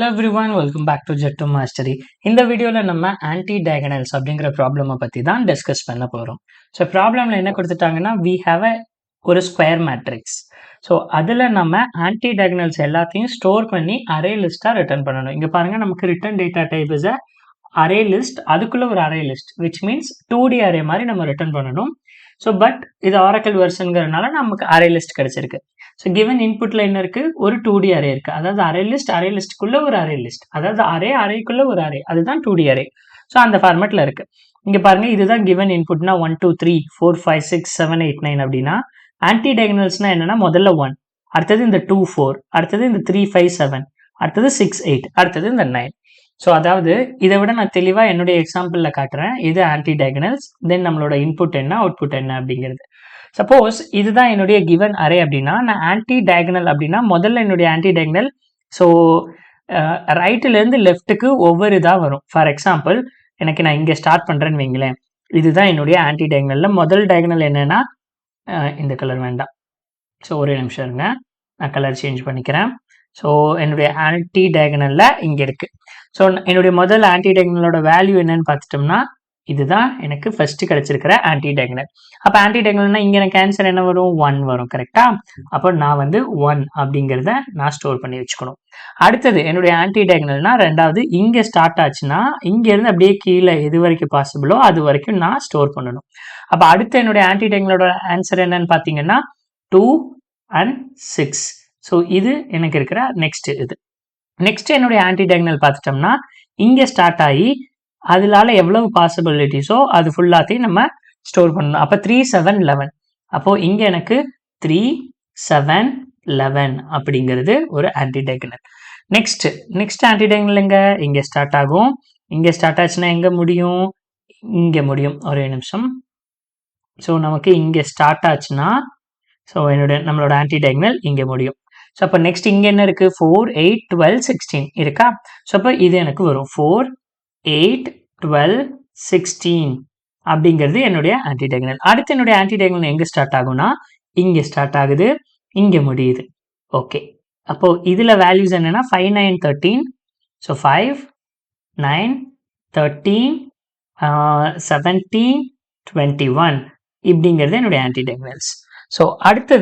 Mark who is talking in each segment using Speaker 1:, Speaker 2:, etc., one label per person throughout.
Speaker 1: Hello everyone, welcome back to Jet to Mastery. இந்த வீடியோல நம்ம ஆன்டி டயகனல்ஸ் அப்படிங்கிற ப்ராப்ளமை பத்தி தான் டிஸ்கஸ் பண்ண போறோம். ஸோ ப்ராப்ளம்ல என்ன கொடுத்துட்டாங்கன்னா we have ஒரு ஸ்கொயர் மேட்ரிக்ஸ். ஸோ அதில் நம்ம ஆன்டி டயகனல்ஸ் எல்லாத்தையும் ஸ்டோர் பண்ணி அரே லிஸ்ட்டாக ரிட்டர்ன் பண்ணணும். இங்கே பாருங்க நமக்கு return data type is array list, அதுக்குள்ள ஒரு array list which means 2D array மாதிரி நம்ம ரிட்டர்ன் பண்ணணும். ஸோ பட் இது ஆரக்கிள் வெர்ஷன்ங்கிறதுனால நமக்கு அரே லிஸ்ட் கிடைச்சிருக்கு. ஸோ கிவன் இன்புட்ல என்ன இருக்கு, ஒரு 2D அரே இருக்கு. அதாவது அரே லிஸ்ட்குள்ள ஒரு அரே லிஸ்ட், அதாவது அரேக்குள்ள ஒரு அரே, அதுதான் 2D அரே. ஸோ அந்த ஃபார்மேட்ல இருக்கு. இங்க பாருங்க இதுதான் கிவன் இன்புட்னா 1 2 3 4 5 6 7 8 9 அப்படின்னா ஆன்டி டயகனல்ஸ்னா என்னன்னா முதல்ல 1, அடுத்தது இந்த 2 4, அடுத்தது இந்த 3 5 7, அடுத்தது 6 8, அடுத்தது இந்த 9. ஸோ அதாவது இதை விட நான் தெளிவாக என்னுடைய எக்ஸாம்பிள்ல காட்டுறேன். இது ஆன்டி டயகனல்ஸ், தென் நம்மளோட இன்புட் என்ன அவுட்புட் என்ன அப்படிங்கிறது. சப்போஸ் இதுதான் என்னுடைய கிவன் அரே அப்படின்னா நான் ஆன்டி டயகனல் அப்படின்னா முதல்ல என்னுடைய ஆன்டி டயகனல் ஸோ ரைட்ல இருந்து லெஃப்ட்டுக்கு ஒவ்வொரு இதாக வரும். ஃபார் எக்ஸாம்பிள் எனக்கு நான் இங்கே ஸ்டார்ட் பண்றேன்னு வைங்களேன், இதுதான் என்னுடைய ஆன்டி டயகனல்ல முதல் டயகனல் என்னன்னா இந்த கலர் வேண்டாம். ஸோ ஒரே நிமிஷம் இருங்க, நான் கலர் சேஞ்ச் பண்ணிக்கிறேன். ஸோ என்னுடைய ஆன்டி டயகனல்ல இங்க இருக்கு. ஸோ என்னுடைய முதல் ஆன்டி டயகனலோட வேல்யூ என்னன்னு பார்த்துட்டோம்னா இதுதான் எனக்கு ஃபர்ஸ்ட் கிடைச்சிருக்கிற ஆன்டி டயகனல். அப்போ ஆன்டி டயகனல்னா இங்க எனக்கு ஆன்சர் என்ன வரும், 1 வரும். கரெக்டா? அப்போ நான் 1 அப்படிங்கிறத நான் ஸ்டோர் பண்ணி வச்சுக்கணும். அடுத்தது என்னுடைய ஆன்டி டயகனல்னா ரெண்டாவது இங்க ஸ்டார்ட் ஆச்சுன்னா இங்க இருந்து அப்படியே கீழே எது வரைக்கும் பாசிபிளோ அது வரைக்கும் நான் ஸ்டோர் பண்ணணும். அப்போ அடுத்து என்னுடைய ஆன்டி டயகனலோட ஆன்சர் என்னன்னு பார்த்தீங்கன்னா 2 and 6. ஸோ இது எனக்கு இருக்கிற நெக்ஸ்ட் இது. நெக்ஸ்ட் என்னுடைய ஆன்டி டயகனல் பார்த்துட்டோம்னா இங்கே ஸ்டார்ட் ஆகி அதனால எவ்வளவு பாசிபிலிட்டிஸோ அது ஃபுல்லாத்தையும் நம்ம ஸ்டோர் பண்ணணும். அப்போ 3 7 11. அப்போ இங்க எனக்கு 3 7 11 அப்படிங்கிறது ஒரு anti diagonal. Next anti diagonal இங்க ஸ்டார்ட் ஆகும். இங்க ஸ்டார்ட் ஆச்சுன்னா எங்க முடியும், இங்க முடியும். ஒரே நிமிஷம். ஸோ நமக்கு இங்க ஸ்டார்ட் ஆச்சுன்னா ஸோ நம்மளோட ஆன்டி டயகனல் இங்க முடியும். ஸோ அப்போ நெக்ஸ்ட் இங்க என்ன இருக்கு, 4 8 12 16 இருக்கா? ஸோ அப்போ இது எனக்கு வரும் 4 8 12 16 அப்படிங்கிறது என்னுடைய ஆன்டி டயகனல். அடுத்து என்னுடைய ஆன்டி டயகனல் எங்க ஸ்டார்ட் ஆகும்னா இங்க ஸ்டார்ட் ஆகுது, இங்க முடியுது. ஓகே, அப்போ இதுல வேல்யூஸ் என்னன்னா 5 9 13. ஸோ 5 9 13 17 21 இப்படிங்கிறது என்னுடைய ஆன்டி டயகனல்ஸ். ஸோ அடுத்து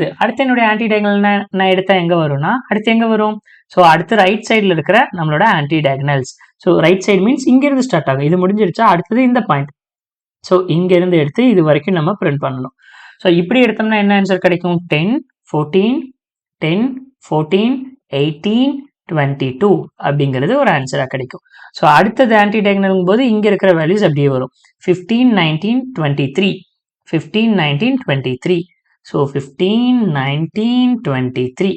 Speaker 1: என்னுடைய ஆன்டி டயகனல் நான் எடுத்தா எங்க வரும்னா அடுத்து எங்க வரும், ஸோ அடுத்து ரைட் சைடில் இருக்கிற நம்மளோட anti diagonals. So right side means இங்க இருந்து ஸ்டார்ட் ஆகும், இது முடிஞ்சிருச்சா அடுத்தது இந்த பாயிண்ட். ஸோ இங்க இருந்து எடுத்து இது வரைக்கும் நம்ம பிரிண்ட் பண்ணணும். ஸோ இப்படி எடுத்தோம்னா என்ன ஆன்சர் கிடைக்கும், 10 14 10 14 18 22 அப்படிங்கிறது ஒரு ஆன்சரா கிடைக்கும். ஸோ அடுத்தது ஆன்டி டயகனல் போது இங்க இருக்கிற வேல்யூஸ் அப்படியே வரும், 15 19 23 15 19 23. ஸோ 15 19 23.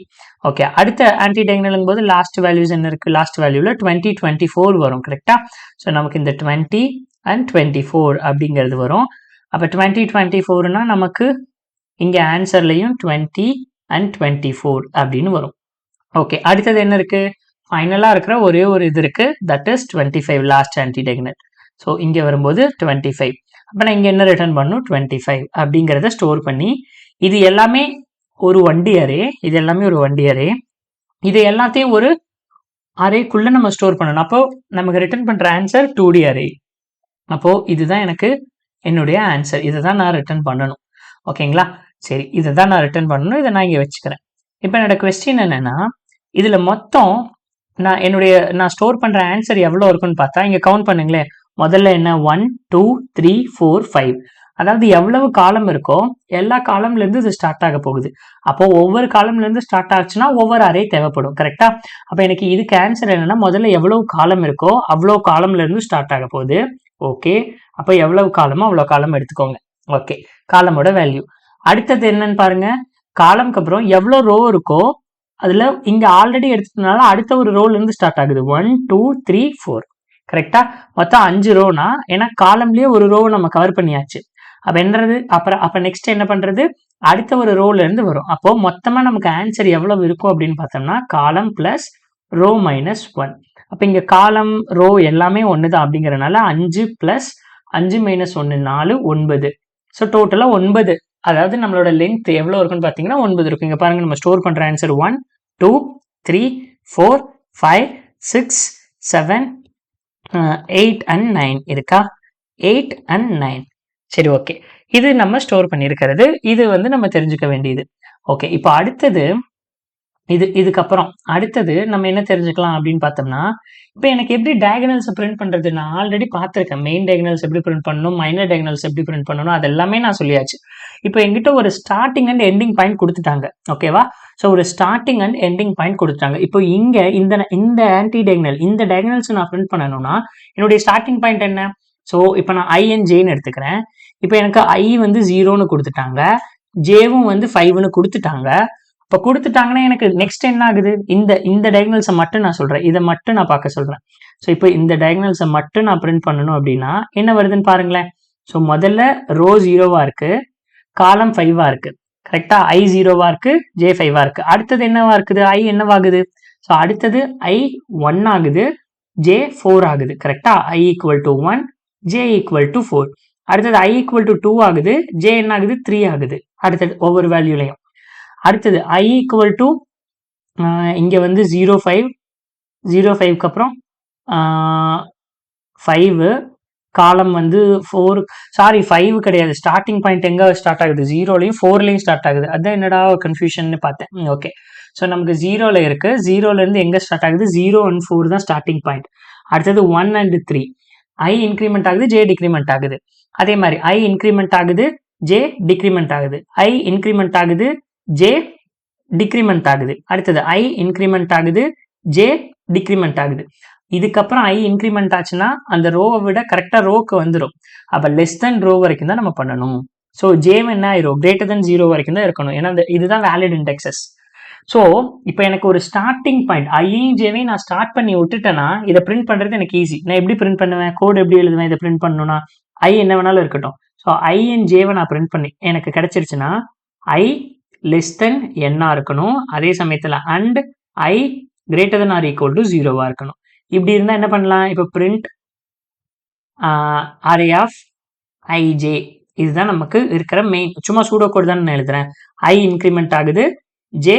Speaker 1: ஓகே, அடுத்த ஆன்டி டயகனல் போது லாஸ்ட் வேல்யூஸ் என்ன இருக்கு, லாஸ்ட் வேல்யூல 20 24 வரும். கரெக்டா? ஸோ நமக்கு இந்த 20 and 24 அப்படிங்கிறது வரும். அப்போ 20 24னா நமக்கு இங்க ஆன்சர்லையும் 20 and 24 அப்படின்னு வரும். ஓகே, அடுத்தது என்ன இருக்கு, ஃபைனலா இருக்கிற ஒரே ஒரு இது இருக்கு, that is 25 last anti diagonal. So இங்க வரும்போது 25. அப்போ நான் இங்க என்ன ரிட்டர்ன் பண்ணும், 25 அப்படிங்கிறத ஸ்டோர் பண்ணி இது எல்லாமே ஒரு 1D அரே, இது எல்லாமே ஒரு 1D அரே, இது எல்லாத்தையும் ஒரு அரேக்குள்ள நம்ம ஸ்டோர் பண்ணணும். அப்போ நமக்கு ரிட்டர்ன் பண்ற ஆன்சர் 2D அரே. அப்போ இதுதான் எனக்கு என்னுடைய ஆன்சர், இதை தான் நான் ரிட்டர்ன் பண்ணணும். ஓகேங்களா? சரி, இதை தான் நான் ரிட்டர்ன் பண்ணணும், இதை நான் இங்க வச்சுக்கிறேன். இப்போ என்னோட கொஸ்டின் என்னன்னா இதுல மொத்தம் நான் ஸ்டோர் பண்ற ஆன்சர் எவ்வளவு இருக்குன்னு பார்த்தா இங்க கவுண்ட் பண்ணுங்களேன். முதல்ல என்ன 1 2 3 4 5, அதாவது எவ்வளவு காலம் இருக்கோ எல்லா காலம்ல இருந்து இது ஸ்டார்ட் ஆக போகுது. அப்போ ஒவ்வொரு காலம்ல இருந்து ஸ்டார்ட் ஆச்சுன்னா ஒவ்வொரு அரே தேவைப்படும். கரெக்டா? அப்ப எனக்கு இதுக்கு ஆன்சர் என்னன்னா முதல்ல எவ்வளவு காலம் இருக்கோ அவ்வளவு காலம்ல இருந்து ஸ்டார்ட் ஆக போகுது. ஓகே, அப்ப எவ்வளவு காலமோ அவ்வளவு காலம் எடுத்துக்கோங்க. ஓகே, காலமோட வேல்யூ. அடுத்தது என்னன்னு பாருங்க, காலம்க்கு அப்புறம் எவ்வளவு ரோ இருக்கோ அதுல இங்க ஆல்ரெடி எடுத்துட்டனால அடுத்த ஒரு ரோல இருந்து ஸ்டார்ட் ஆகுது, 1 2 3 4. கரெக்டா? மொத்தம் 5 ரோனா, ஏன்னா காலம்லயே ஒரு ரோவை நம்ம கவர் பண்ணியாச்சு. அப்ப என்னது, அப்ப நெக்ஸ்ட் என்ன பண்றது, அடுத்த ஒரு ரோல இருந்து வரும். அப்போ மொத்தமா நமக்கு ஆன்சர் எவ்வளவு இருக்கும் அப்படின்னு பார்த்தோம்னா காலம் பிளஸ் ரோ மைனஸ் 1. அப்ப இங்க காலம் ரோ எல்லாமே ஒண்ணுதான் அப்படிங்கறதுனால 5 பிளஸ் 5 மைனஸ் 1 4 9. ஸோ டோட்டலா 9. அதாவது நம்மளோட லென்த் எவ்வளவு இருக்குன்னு பாத்தீங்கன்னா 9 இருக்கும். இங்க பாருங்க நம்ம ஸ்டோர் பண்ற ஆன்சர் 1 2 3 4 5 6 7 8 and 9 இருக்கா? 8 and 9. சரி, ஓகே. இது நம்ம ஸ்டோர் பண்ணியிருக்கிறது. இது வந்து நம்ம தெரிஞ்சுக்க வேண்டியது. ஓகே, இப்போ அடுத்தது இதுக்கப்புறம் அடுத்தது நம்ம என்ன தெரிஞ்சுக்கலாம் அப்படின்னு பார்த்தோம்னா, இப்போ எனக்கு எப்படி டயகனல்ஸை பிரிண்ட் பண்றது? நான் ஆல்ரெடி பார்த்துருக்கேன். மெயின் டயகனல்ஸ் எப்படி பிரிண்ட் பண்ணணும், மைனர் டயகனல்ஸ் எப்படி பிரிண்ட் பண்ணணும், அது எல்லாமே நான் சொல்லியாச்சு. இப்போ எங்கிட்ட ஒரு ஸ்டார்டிங் அண்ட் எண்டிங் பாயிண்ட் கொடுத்துட்டாங்க. ஓகேவா? ஸோ ஒரு ஸ்டார்டிங் அண்ட் எண்டிங் பாயிண்ட் கொடுத்துட்டாங்க. இப்போ இங்க இந்த ஆன்டி டயகனல், இந்த டயகனல்ஸ் நான் பிரிண்ட் பண்ணணும்னா என்னுடைய ஸ்டார்டிங் பாயிண்ட் என்ன? ஸோ இப்போ நான் ஐஎன்ஜேன்னு எடுத்துக்கிறேன். இப்போ எனக்கு ஐ வந்து 0ன்னு கொடுத்துட்டாங்க, ஜேவும் வந்து 5ன்னு கொடுத்துட்டாங்க. இப்போ கொடுத்துட்டாங்கன்னா எனக்கு நெக்ஸ்ட் என்ன ஆகுது? இந்த டயகனல்ஸை மட்டும் நான் சொல்றேன், இதை மட்டும் நான் பார்க்க சொல்றேன். ஸோ இப்போ இந்த டயகனல்ஸை மட்டும் நான் பிரிண்ட் பண்ணணும் அப்படின்னா என்ன வருதுன்னு பாருங்களேன். ஸோ முதல்ல ரோ 0வா இருக்கு, காலம் 5வா இருக்கு. கரெக்டா? ஐ 0வா இருக்கு, ஜே 5வா இருக்கு. அடுத்தது என்னவா இருக்குது? ஐ என்னவாகுது? ஸோ அடுத்தது ஐ 1 ஆகுது, ஜே 4 ஆகுது. கரெக்டா? I equal to 1, J equal to 4. அடுத்தது ஐ ஈக்குவல் டு 2 ஆகுது, ஜே என்ன ஆகுது? 3 ஆகுது. அடுத்தது ஒவ்வொரு வேல்யூலையும். அடுத்தது ஐ ஈக்குவல் டு இங்கே வந்து 0.5 அப்புறம் 5, காலம் வந்து 4, சாரி 5 கிடையாது, ஸ்டார்டிங் பாயிண்ட் எங்கே ஸ்டார்ட் ஆகுது? 0லையும் 4லையும் ஸ்டார்ட் ஆகுது. அதான் என்னடா கன்ஃபியூஷன் பார்த்தேன். ஓகே, ஸோ நமக்கு 0ல இருக்கு, 0லேருந்து எங்கே ஸ்டார்ட் ஆகுது? 0 and 4 தான் ஸ்டார்டிங் பாயிண்ட். அடுத்தது 1 and 3, ஐ இன்க்ரிமெண்ட் ஆகுது, ஜே டிக்ரிமெண்ட் ஆகுது. அதே மாதிரி ஐ இன்க்ரிமெண்ட் ஆகுது, ஜே டிக்ரிமெண்ட் ஆகுது. ஐ இன்க்ரிமெண்ட் ஆகுது, ஜே டிக்ரிமெண்ட் ஆகுது. அடுத்தது ஐ இன்க்ரிமெண்ட் ஆகுது, ஜே டிக்ரிமெண்ட் ஆகுது. இதுக்கப்புறம் ஐ இன்க்ரிமெண்ட் ஆச்சுன்னா அந்த ரோவை விட கரெக்டா ரோக்கு வந்துடும். அப்ப லெஸ் தென் ரோ வரைக்கும் தான் நம்ம பண்ணணும். ஸோ ஜே என்ன ஆயிரும்? கிரேட்டர் தென் 0 வரைக்கும் தான் இருக்கணும். ஏன்னா இதுதான் வேலிட் இண்டெக்ஸஸ். ஸோ இப்போ எனக்கு ஒரு ஸ்டார்டிங் பாயிண்ட் ஐயும் ஜேவையும் நான் ஸ்டார்ட் பண்ணி விட்டுட்டேன்னா இதை பிரிண்ட் பண்றது எனக்கு ஈஸி. நான் எப்படி பிரிண்ட் பண்ணுவேன்? கோட் எப்படி எழுதுவேன்? இதை பிரிண்ட் பண்ணணும்னா ஐ என்ன வேணாலும் இருக்கட்டும். ஸோ ஐ அண்ட் ஜேவை நான் பிரிண்ட் பண்ணி எனக்கு கிடைச்சிருச்சுன்னா ஐ லெஸ் தென் என்னா இருக்கணும், அதே சமயத்தில் and I greater than or equal to 0வா இருக்கணும். இப்படி இருந்தால் என்ன பண்ணலாம்? இப்போ பிரிண்ட் அரே ஆஃப் ஐஜே, இதுதான் நமக்கு இருக்கிற மெயின். சும்மா சூடோ கோட் தான் நான் எழுதுறேன். ஐ இன்க்ரிமெண்ட் ஆகுது, ஜே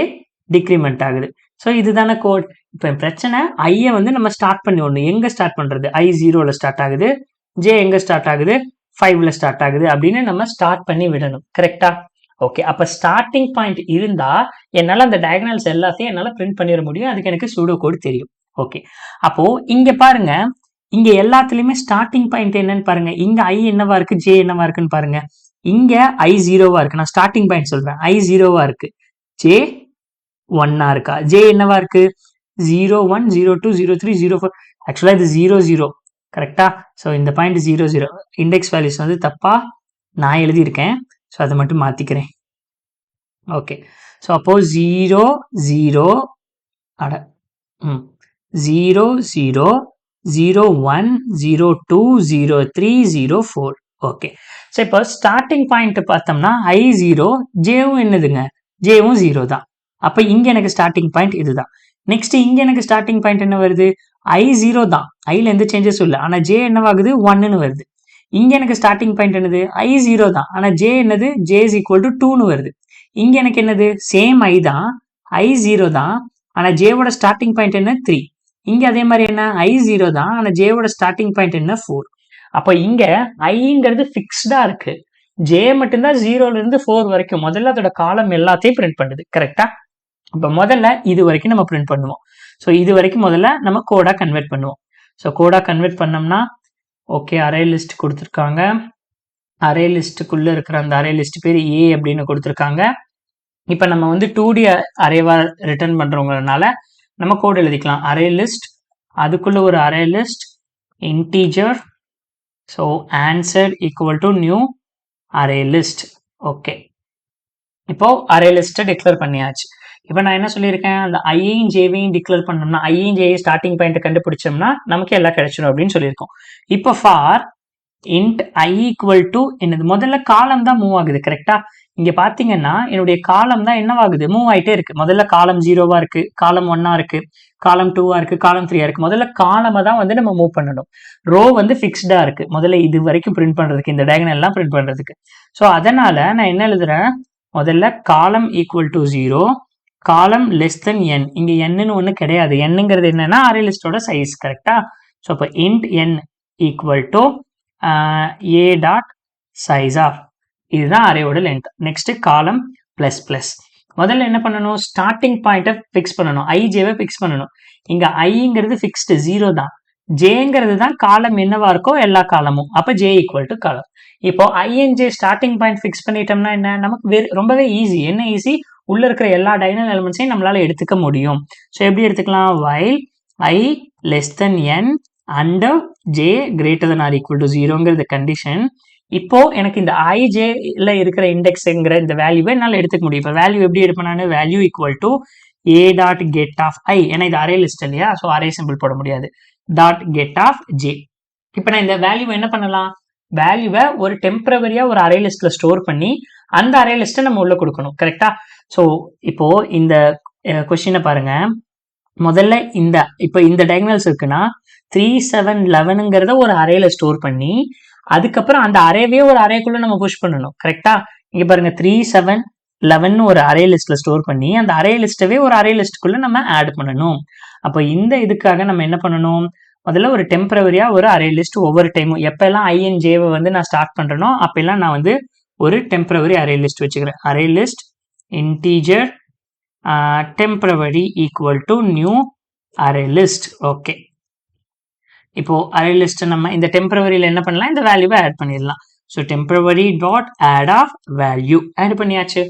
Speaker 1: டிக்ரிமெண்ட் ஆகுது. ஸோ இதுதானே கோட். இப்போ பிரச்சனை ஐயை வந்து நம்ம ஸ்டார்ட் பண்ணி ஒன்று எங்கே ஸ்டார்ட் பண்ணுறது? ஐ 0ல ஸ்டார்ட் ஆகுது, ஜே எங்கே ஸ்டார்ட் ஆகுது? 5ல ஸ்டார்ட் ஆகுது அப்படின்னு நம்ம ஸ்டார்ட் பண்ணி விடணும். கரெக்டா? ஓகே, அப்போ ஸ்டார்டிங் பாயிண்ட் இருந்தா என்னால் அந்த டயகனல்ஸ் எல்லாத்தையும் என்னால் பிரிண்ட் பண்ணிட முடியும். அதுக்கு எனக்கு சூடோ கோட் தெரியும். ஓகே, அப்போ இங்க பாருங்க, இங்க எல்லாத்துலயுமே ஸ்டார்டிங் பாயிண்ட் என்னன்னு பாருங்க. இங்க ஐ என்னவா இருக்கு, ஜே என்னவா இருக்குன்னு பாருங்க. இங்க ஐ 0வா இருக்கு, நான் ஸ்டார்டிங் பாயிண்ட் சொல்றேன். ஐ 0வா இருக்கு, ஜே 1ஆ இருக்கா? ஜே என்னவா இருக்கு? 0 1 0 2 0 3 0 4. ஆக்சுவலா இது 0 0. கரெக்டா? ஸோ இந்த பாயிண்ட் 0 0. இண்டெக்ஸ் வேல்யூஸ் வந்து தப்பா நான் எழுதியிருக்கேன். ஸோ அதை மட்டும் மாத்திக்கிறேன். ஓகே, ஸோ அப்போ 0 0 0 0 0 1 0 2 0 3 0 4. ஓகே, ஸோ இப்போ ஸ்டார்டிங் பாயிண்ட் பார்த்தோம்னா ஐ 0, ஜேவும் என்னதுங்க? ஜேவும் 0 தான். அப்போ இங்கே எனக்கு ஸ்டார்டிங் பாயிண்ட் இதுதான். நெக்ஸ்ட் இங்கே எனக்கு ஸ்டார்டிங் பாயிண்ட் என்ன வருது? ஐ 0 தான், ஐல எந்த சேஞ்சஸும் இல்லை. ஆனால் ஜே என்னவாகுது? 1ன்னு வருது. இங்கே எனக்கு ஸ்டார்டிங் பாயிண்ட் என்னது? ஐ 0 தான், ஆனால் ஜே என்னது? ஜே இஸ் ஈக்குவல் டு 2ன்னு வருது. இங்கே எனக்கு என்னது? சேம் ஐ தான், ஐ 0 தான், ஆனால் ஜேவோட ஸ்டார்டிங் பாயிண்ட் என்ன? 3. இங்கே அதே மாதிரி என்ன? ஐ 0 தான், ஆனால் ஜேவோட ஸ்டார்டிங் பாயிண்ட் என்ன? 4. அப்போ இங்கே ஐங்கிறது ஃபிக்ஸ்டா இருக்கு, ஜே மட்டும்தான் 0லேருந்து 4 வரைக்கும். முதல்ல அதோட காலம் எல்லாத்தையும் பிரிண்ட் பண்ணுது. கரெக்டா? இப்போ முதல்ல இது வரைக்கும் நம்ம பிரிண்ட் பண்ணுவோம். ஸோ இது வரைக்கும் முதல்ல நம்ம கோடா கன்வெர்ட் பண்ணுவோம். ஸோ கோடா கன்வெர்ட் பண்ணோம்னா ஓகே, அரே லிஸ்ட் கொடுத்துருக்காங்க. அரே லிஸ்ட்டுக்குள்ள இருக்கிற அந்த அரே லிஸ்ட் பேர் ஏ அப்படின்னு கொடுத்துருக்காங்க. இப்போ நம்ம வந்து 2D அரேவா ரிட்டர்ன் பண்றவங்கனால நம்ம கோட் எழுதிக்கலாம். அரே லிஸ்ட், அதுக்குள்ள ஒரு array list integer, so answer equal to new array list. Okay, இப்போ அரே லிஸ்ட்டை டிக்ளேர் பண்ணியாச்சு. இப்போ நான் என்ன சொல்லியிருக்கேன்? அந்த ஐயையும் ஜேவையும் டிக்ளேர் பண்ணோம்னா ஐயையும் ஜேயும் ஸ்டார்டிங் பாயிண்ட் கண்டுபிடிச்சோம்னா நமக்கு எல்லாம் கிடைச்சிடும் அப்படின்னு சொல்லியிருக்கோம். இப்போ for int I equal to என்னது? முதல்ல காலம் தான் மூவ் ஆகுது. கரெக்டா? இங்க பாத்தீங்கன்னா என்னுடைய காலம் தான் என்னவாகுது? மூவ் ஆயிட்டே இருக்கு. முதல்ல காலம் 0வா இருக்கு, காலம் 1ஆ இருக்கு, காலம் 2ஆ இருக்கு, காலம் 3ஆ இருக்கு. முதல்ல காலமை தான் வந்து நம்ம மூவ் பண்ணணும். ரோ வந்து ஃபிக்ஸ்டா இருக்கு முதல்ல இது வரைக்கும் பிரிண்ட் பண்றதுக்கு, இந்த டயகனல் எல்லாம் பிரிண்ட் பண்றதுக்கு. ஸோ அதனால நான் என்ன எழுதுறேன்? முதல்ல காலம் ஈக்குவல் டு 0, காலம் லெஸ் தென் என். இங்க என்னன்னு ஒண்ணு கிடையாது. என்னங்கிறது என்னன்னா அரே லிஸ்டோட சைஸ். கரெக்டா? ஸோ இப்போ int n equal to a dot size of, இதுதான் அரேயோட லென்த். Next column plus plus. முதல்ல என்ன பண்ணணும், ஸ்டார்டிங் பாயிண்ட்டை ஃபிக்ஸ் பண்ணணும், ஐஜேவை ஃபிக்ஸ் பண்ணணும். இங்க ஐங்கிறது ஃபிக்ஸ்டு 0 தான், ஜேங்கிறது தான் காலம் என்னவா இருக்கோ எல்லா காலமும். அப்ப ஜே ஈக்குவல் டு காலம். இப்போ ஐஎன்ஜே ஸ்டார்டிங் பாயிண்ட் ஃபிக்ஸ் பண்ணிட்டோம்னா என்ன, நமக்கு ரொம்பவே ஈஸி. என்ன ஈஸி, உள்ள இருக்கிற எல்லா டைகனல் எலிமெண்ட்ஸையும் நம்மளால எடுத்துக்க முடியும். ஸோ எப்படி எடுத்துக்கலாம், while I less than n and J greater than or equal to 0ங்கிறது கண்டிஷன். இப்போ எனக்கு இந்த ஐஜேல இருக்கிற இண்டெக்ஸ்ங்கிற இந்த வேல்யூவை என்னால் எடுத்துக்க முடியும். இப்போ வேல்யூ எப்படி எடுப்பேன் நான், value equal to a dot get of I, ஏன்னா இது அரே லிஸ்ட் இல்லையா, ஸோ அரே சிம்பிள் போட முடியாது, டாட் கெட் ஆஃப் ஜே. இப்போ நான் இந்த வேல்யூவை என்ன பண்ணலாம், வேல்யூவை ஒரு டெம்பரவரியா ஒரு அரே லிஸ்ட்ல ஸ்டோர் பண்ணி அந்த அரே லிஸ்ட்டை நம்ம உள்ள கொடுக்கணும். கரெக்டா? ஸோ இப்போ இந்த கொஸ்டினை பாருங்க. முதல்ல இப்போ இந்த டயகனல்ஸ் இருக்குன்னா 3, 7, 11ங்கிறத ஒரு அரேல ஸ்டோர் பண்ணி அதுக்கப்புறம் அந்த அரேவே ஒரு அரேக்குள்ள நம்ம புஷ் பண்ணணும். கரெக்டா? இங்க பாருங்க 3, 7, 11 ஒரு அரே லிஸ்ட்ல ஸ்டோர் பண்ணி அந்த அரே லிஸ்டவே ஒரு அரே லிஸ்ட்டுக்குள்ள நம்ம ஆட் பண்ணணும். அப்போ இந்த இதுக்காக நம்ம என்ன பண்ணணும், முதல்ல ஒரு டெம்பரவரியா ஒரு அரே லிஸ்ட் ஒவ்வொரு டைமும் எப்பெல்லாம் ஐஎன்ஜேவை வந்து நான் ஸ்டார்ட் பண்றேனோ அப்பெல்லாம் நான் வந்து ஒரு டெம்பரவரி அரே லிஸ்ட் வச்சுக்கிறேன். Array list integer temporary equal to new array list. Okay, இப்போ அரே லிஸ்ட் நம்ம இந்த டெம்பரவரியில என்ன பண்ணலாம், இந்த வேல்யூவை ஆட் பண்ணிடலாம். So temporary dot add of value add பண்ணியாச்சு.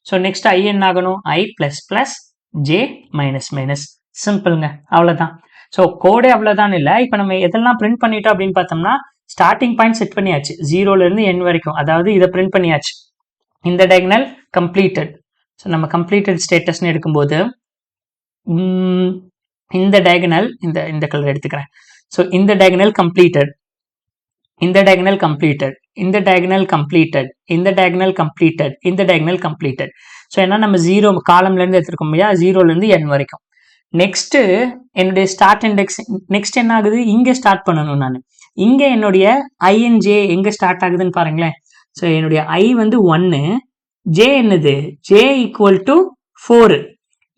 Speaker 1: ஸோ நெக்ஸ்ட் ஐ என்ன ஆகணும், I plus plus J minus minus. சிம்பிள்ங்க, அவ்வளோதான். ஸோ கோடே அவ்வளோதான் இல்லை. இப்போ நம்ம எதெல்லாம் பிரிண்ட் பண்ணிட்டோம் அப்படின்னு பார்த்தோம்னா ஸ்டார்டிங் பாயிண்ட் செட் பண்ணியாச்சு 0ல இருந்து n வரைக்கும், அதாவது இதை பிரிண்ட் பண்ணியாச்சு. இந்த டயகனல் கம்ப்ளீட்டட். ஸோ நம்ம கம்ப்ளீட்டட் ஸ்டேட்டஸ்ன்னு எடுக்கும்போது இந்த டயகனல் இந்த கலர் எடுத்துக்கிறேன். ஸோ இந்த டயகனல் கம்ப்ளீட்டட், இந்த டயகனல் கம்ப்ளீட்டட், இந்த டயகனல் கம்ப்ளீட்டட், இந்த டயகனல் கம்ப்ளீட்டட், இந்த டயகனல் கம்ப்ளீட்டட். ஸோ ஏன்னா நம்ம 0 காலம்ல இருந்து எடுத்துருக்கோம் இல்லையா, 0ல இருந்து n வரைக்கும். நெக்ஸ்ட் என்னுடைய ஸ்டார்ட் இண்டெக்ஸ் நெக்ஸ்ட் என்ன ஆகுது, இங்க ஸ்டார்ட் பண்ணணும் நான். இங்க என்னுடைய ஐஎன்ஜே எங்க ஸ்டார்ட் ஆகுதுன்னு பாருங்களேன். ஸோ என்னுடைய ஐ வந்து 1, ஜே என்னது, ஜே ஈக்குவல் டு 4.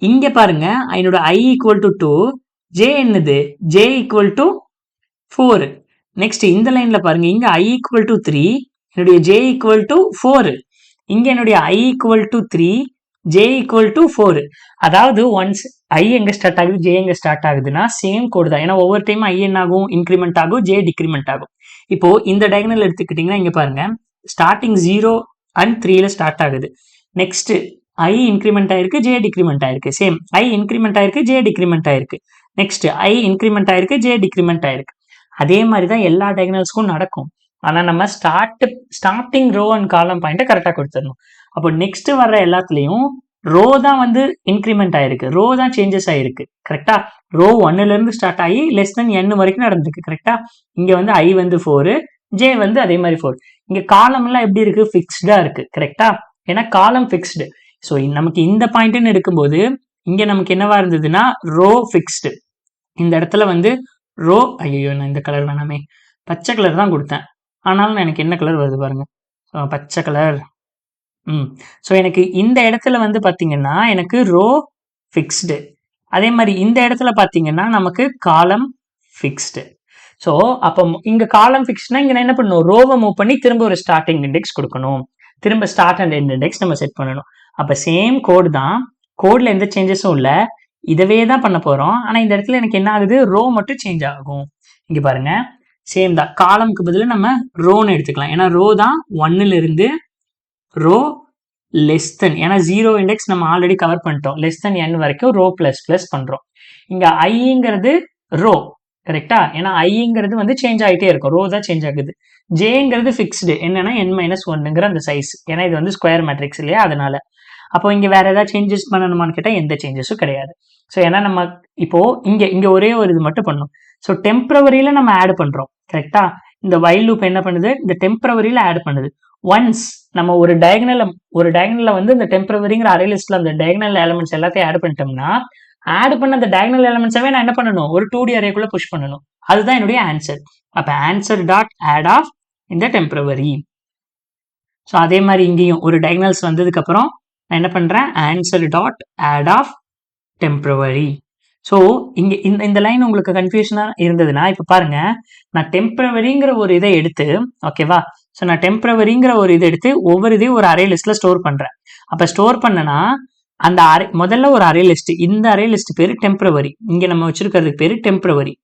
Speaker 1: இங்க பாருங்க என்னோட ஐ ஈக்குவல் டு 2, ஜே என்னது, ஜே ஈக்குவல் டு 4. நெக்ஸ்ட் இந்த லைன்ல பாருங்க, இங்க ஐ ஈக்குவல் டு 3, என்னுடைய ஜே ஈக்குவல் டு 4. இங்க என்னுடைய I equal to 3, J equal to 4. அதாவது ஒன்ஸ் ஐ எங்க ஸ்டார்ட் ஆகுது, ஜே எங்க ஸ்டார்ட் ஆகுதுன்னா சேம் கோடு தான். ஏன்னா ஒவ்வொரு டைம் ஐ என்ன ஆகும், இன்க்ரிமெண்ட் ஆகும், ஜே டிக்ரிமெண்ட் ஆகும். இப்போ இந்த டயகனல் எடுத்துக்கிட்டீங்கன்னா இங்க பாருங்க ஸ்டார்டிங் 0 and 3ல ஸ்டார்ட் ஆகுது. நெக்ஸ்ட் ஐ இன்க்ரிமெண்ட் ஆயிருக்கு, ஜே டிக்ரிமெண்ட் ஆயிருக்கு. சேம் ஐ இன்க்ரிமெண்ட் ஆயிருக்கு, ஜே டிக்ரிமெண்ட் ஆயிருக்கு. நெக்ஸ்ட் ஐ இன்க்ரிமெண்ட் ஆயிருக்கு, ஜே டிக்ரிமெண்ட் ஆயிருக்கு. அதே மாதிரி தான் எல்லா டயகனல்ஸ்க்கும் நடக்கும். ஆனா நம்ம ஸ்டார்டிங் ரோ அண்ட் காலம் பாயிண்ட்டை கரெக்டாக கொடுத்துடணும். அப்போ நெக்ஸ்ட் வர்ற எல்லாத்துலயும் ரோ தான் வந்து இன்க்ரிமெண்ட் ஆயிருக்கு, ரோ தான் சேஞ்சஸ் ஆயிருக்கு. கரெக்டா? ரோ 1ல இருந்து ஸ்டார்ட் ஆகி லெஸ் தென் n வரைக்கும் நடந்திருக்கு. கரெக்டா? இங்க வந்து ஐ வந்து 4, ஜே வந்து அதே மாதிரி 4. இங்க காலம் எல்லாம் எப்படி இருக்கு, ஃபிக்ஸ்டா இருக்கு. கரெக்டா? ஏன்னா காலம் ஃபிக்ஸ்டு. ஸோ நமக்கு இந்த பாயிண்ட்னு எடுக்கும்போது இங்க நமக்கு என்னவா இருந்ததுன்னா ரோ ஃபிக்ஸ்டு. இந்த இடத்துல வந்து ரோ, ஐயோ நான் இந்த கலர் வேணாமே, பச்சை கலர் தான் கொடுத்தேன். ஆனாலும் எனக்கு என்ன கலர் வருது பாருங்க, பச்சை கலர். ஸோ எனக்கு இந்த இடத்துல வந்து பார்த்தீங்கன்னா எனக்கு ரோ ஃபிக்ஸ்டு, அதே மாதிரி இந்த இடத்துல பார்த்தீங்கன்னா நமக்கு காலம் ஃபிக்ஸ்டு. ஸோ அப்போ இங்க காலம் ஃபிக்ஸ்ட்னா இங்க என்ன பண்ணணும், ரோவை மூவ் பண்ணி திரும்ப ஒரு ஸ்டார்டிங் இண்டெக்ஸ் கொடுக்கணும், திரும்ப ஸ்டார்ட் அண்ட் எண்ட் இண்டெக்ஸ் நம்ம செட் பண்ணணும். அப்போ சேம் கோட் தான், கோட்ல எந்த சேஞ்சஸும் இல்லை, இதவே தான் பண்ண போறோம். ஆனா இந்த இடத்துல எனக்கு என்ன ஆகுது, ரோ மட்டும் சேஞ்ச் ஆகும். இங்க பாருங்க சேம் தான், காலம்க்கு பதில் நம்ம ரோன்னு எடுத்துக்கலாம். ஏன்னா ரோ தான் 1ல இருந்து ரோ லெஸ் தென், ஏன்னா 0 இண்டெக்ஸ் நம்ம ஆல்ரெடி கவர் பண்ணிட்டோம், லெஸ் தென் n வரைக்கும் ரோ பிளஸ் பிளஸ் பண்றோம். இங்க ஐங்கிறது ரோ. கரெக்டா? ஏன்னா ஐங்கிறது வந்து சேஞ்ச் ஆகிட்டே இருக்கும், ரோ தான் சேஞ்ச் ஆகுது. ஜேங்கிறது ஃபிக்ஸ்டு, என்னன்னா n-1ங்கிற அந்த சைஸ், ஏன்னா இது வந்து ஸ்கொயர் மேட்ரிக்ஸ் இல்லையா, அதனால. அப்போ இங்க வேற ஏதாவது சேஞ்சஸ் பண்ணணுமான்னு கேட்டா எந்த சேஞ்சஸும் கிடையாது. ஸோ ஏன்னா நம்ம இப்போ இங்க ஒரே ஒரு இது மட்டும் பண்ணணும். ஸோ டெம்பரவரியில நம்ம ஆட் பண்றோம். கரெக்டா? இந்த வைல் லூப் என்ன பண்ணுது, இந்த டெம்பரவரியில ஆட் பண்ணுது. ஒன்ஸ் நம்ம ஒரு டயகனல்ல வந்து இந்த டெம்பரவரிங்கிற அரே லிஸ்ட்ல அந்த டயகனல் எலிமெண்ட்ஸ் எல்லாத்தையும் ஆட் பண்ணிட்டோம்னா, ஆட் பண்ண அந்த டயகனல் எலிமெண்ட்ஸவே நான் என்ன பண்ணணும், ஒரு 2D அரேக்குள்ள புஷ் பண்ணணும். அதுதான் என்னுடைய ஆன்சர். அப்ப ஆன்சர் டாட் ஆட் ஆஃப் இந்த டெம்பரவரி. ஸோ அதே மாதிரி இங்கேயும் ஒரு டயகனல்ஸ் வந்ததுக்கு அப்புறம் நான் என்ன பண்ணுறேன், answer dot add of temporary. So இங்கே இந்த லைன் உங்களுக்கு கன்ஃபியூஷனாக இருந்ததுன்னா இப்போ பாருங்க, நான் டெம்பரவரிங்கிற ஒரு இதை எடுத்து, ஓகேவா, ஸோ நான் டெம்பரவரிங்கிற ஒரு இதை எடுத்து ஒவ்வொரு இதையும் ஒரு அரே லிஸ்ட்டில் ஸ்டோர் பண்ணுறேன். அப்போ ஸ்டோர் பண்ணனா அந்த முதல்ல ஒரு அரே லிஸ்ட், இந்த அரே லிஸ்ட் பேர் டெம்பரவரி, இங்கே நம்ம வச்சிருக்கிறதுக்கு பேர் டெம்பரவரி.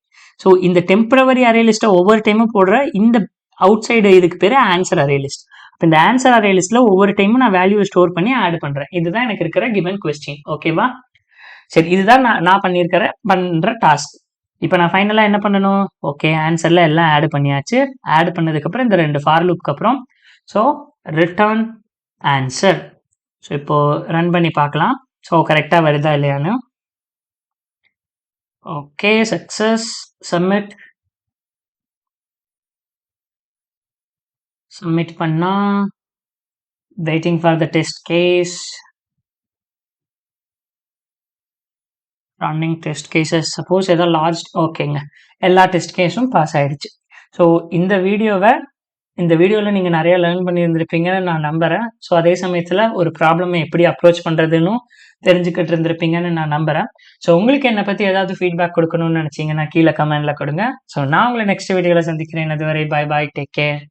Speaker 1: ஸோ இந்த டெம்பரவரி அரே லிஸ்ட்டை ஒவ்வொரு டைமும் போடுற இந்த அவுட் சைடு இதுக்கு பேர் ஆன்சர் அரே லிஸ்ட். இப்போ இந்த ஆன்சர் அரே லிஸ்ட்ல ஒவ்வொரு டைமும் நான் வேல்யூ ஸ்டோர் பண்ணி ஆட் பண்றேன். இதுதான் எனக்கு இருக்கிற கிவன் கொஸ்டின். ஓகேவா, சரி, இதுதான் நான் பண்ற டாஸ்க். இப்போ நான் ஃபைனலாக என்ன பண்ணணும், ஓகே, ஆன்சரில் எல்லாம் ஆட் பண்ணியாச்சு. ஆட் பண்ணதுக்கப்புறம் இந்த 2 ஃபார் லூப்க்கு அப்புறம் ஸோ ரிட்டர்ன் ஆன்சர். ஸோ இப்போ ரன் பண்ணி பார்க்கலாம், ஸோ கரெக்டாக வருதா இல்லையான்னு. Okay, success. சப்மிட் பண்ணா waiting for the test case, running test cases. Suppose ஏதோ லார்ஜ், ஓகேங்க, எல்லா டெஸ்ட் கேஸும் பாஸ் ஆயிடுச்சு. ஸோ இந்த வீடியோவில் நீங்கள் நிறைய லேர்ன் பண்ணியிருந்திருப்பீங்கன்னு நான் நம்புகிறேன். ஸோ அதே சமயத்தில் ஒரு ப்ராப்ளமை எப்படி அப்ரோச் பண்ணுறதுன்னு தெரிஞ்சுக்கிட்டு இருந்திருப்பீங்கன்னு நான் நம்புகிறேன். ஸோ உங்களுக்கு என்னை பற்றி ஏதாவது ஃபீட்பேக் கொடுக்கணும்னு நினச்சிங்கன்னா கீழே கமெண்டில் கொடுங்க. ஸோ நான் உங்களை நெக்ஸ்ட் வீடியோவில் சந்திக்கிறேன். அதுவரை பாய் பாய், டேக் கேர்.